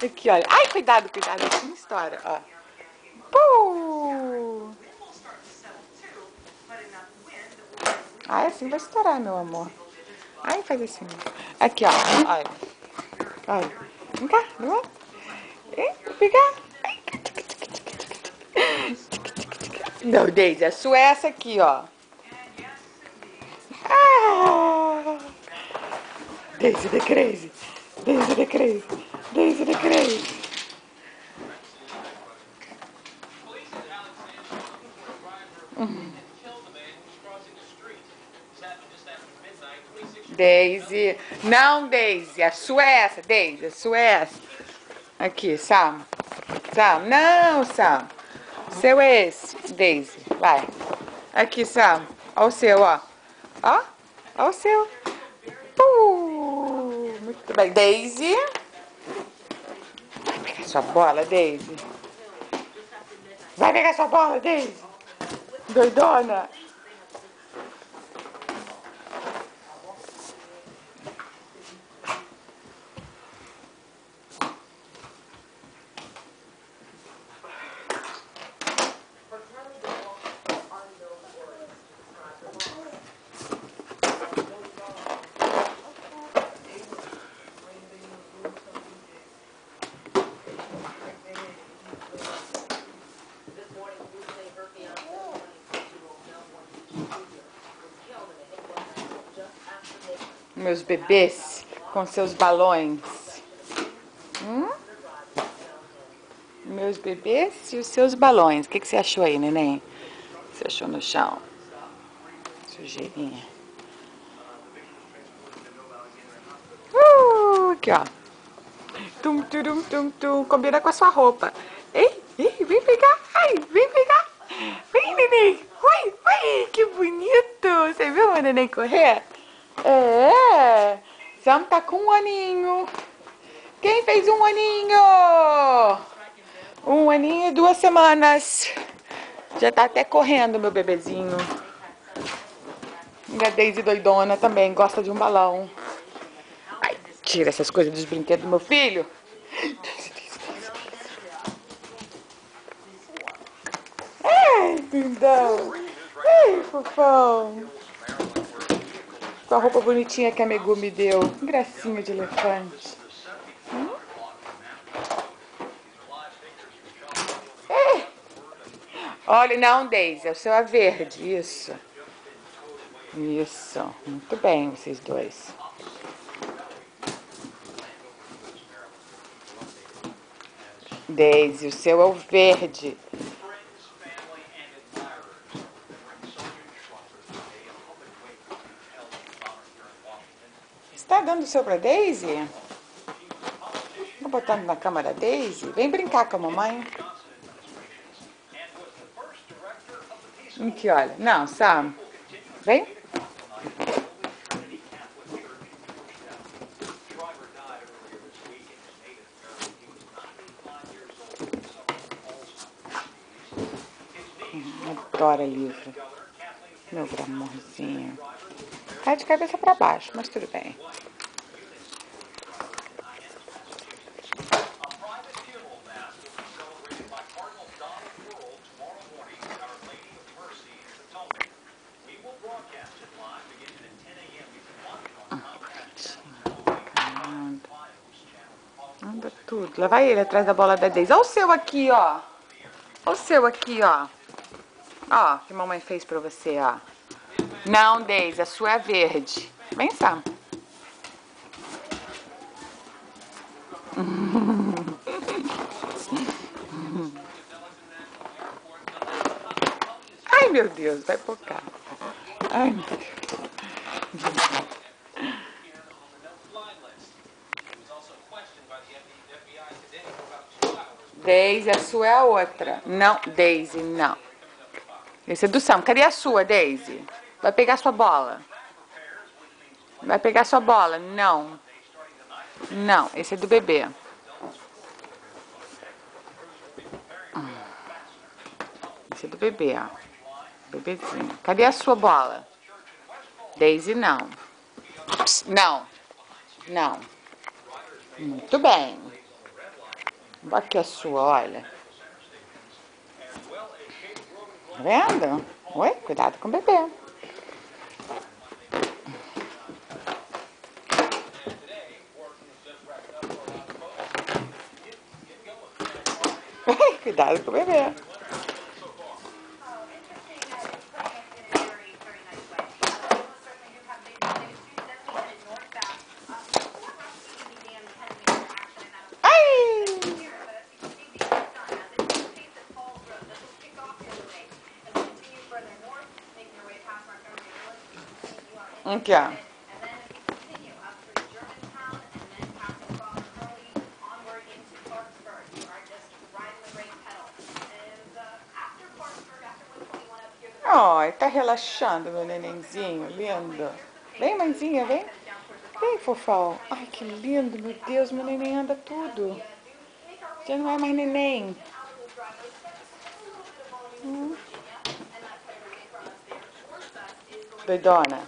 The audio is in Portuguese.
Aqui, olha. Ai, cuidado, cuidado. Assim estoura, ó. Puh! Ai, assim vai estourar, meu amor. Ai, faz assim. Aqui, ó. Olha. Olha. Vem cá, vem cá. Vem cá. Não, Daisy, a sua é essa aqui, ó. Ah! Daisy the Crazy. Daisy the Crazy. Daisy the Crazy. Daisy. Não, Daisy. A sua é essa, Daisy. A sua é essa. Aqui, Sam. Sam. Não, Sam. Seu é esse, Daisy. Vai. Aqui, Sam. Olha o seu, ó. Ó. Olha o seu. Muito bem. Daisy. Vai pegar sua bola, Daisy. Vai pegar sua bola, Daisy. Doidona. Meus bebês com seus balões. Meus bebês e os seus balões. O que você achou aí, neném? O que você achou no chão? Sujeirinha. Aqui, ó. Tum, turum, tum, tum. Combina com a sua roupa. Ei, vem pegar. Ai, vem pegar. Vem, neném. Ui, ui, que bonito. Você viu o neném correr? É. Sam tá com um aninho. Quem fez um aninho? Um aninho e 2 semanas. Já tá até correndo, meu bebezinho. E a Daisy doidona também gosta de um balão. Ai, tira essas coisas dos brinquedos do meu filho. Ai, lindão. Ai, fofão. Com a roupa bonitinha que a Megu me deu. Gracinha de elefante. Olha, não, Daisy, o seu é verde. Isso. Isso. Muito bem, vocês dois. Daisy, o seu é o verde. Você tá dando o seu pra Daisy? Tá botando na cama da Daisy? Vem brincar com a mamãe. Aqui, olha. Não, Sam. Vem. Adora livro. Meu amorzinho. Tá de cabeça pra baixo, mas tudo bem. Anda tudo. Lá vai ele atrás da bola da Daisy. Olha o seu aqui, ó. Olha o seu aqui, ó. Ó, que mamãe fez pra você, ó. Não, Daisy, a sua é verde. Vem, Sam. Ai, meu Deus, vai focar. Ai, meu Deus. Daisy, a sua é a outra. Não, Daisy, não. Esse é do Sam. Cadê a sua, Daisy? Vai pegar sua bola. Vai pegar sua bola. Não. Não, esse é do bebê. Esse é do bebê, ó. Bebezinho. Cadê a sua bola? Daisy, não. Psst, não. Não. Muito bem. Aqui a sua, olha. Tá vendo? Oi, cuidado com o bebê. Cuidado com o bebê. Ai! Aqui, ó. Ai, tá relaxando, meu nenenzinho, lindo. Vem, mãezinha, vem. Vem, fofão. Ai, que lindo, meu Deus, meu neném anda tudo. Já não é mais neném. Doidona.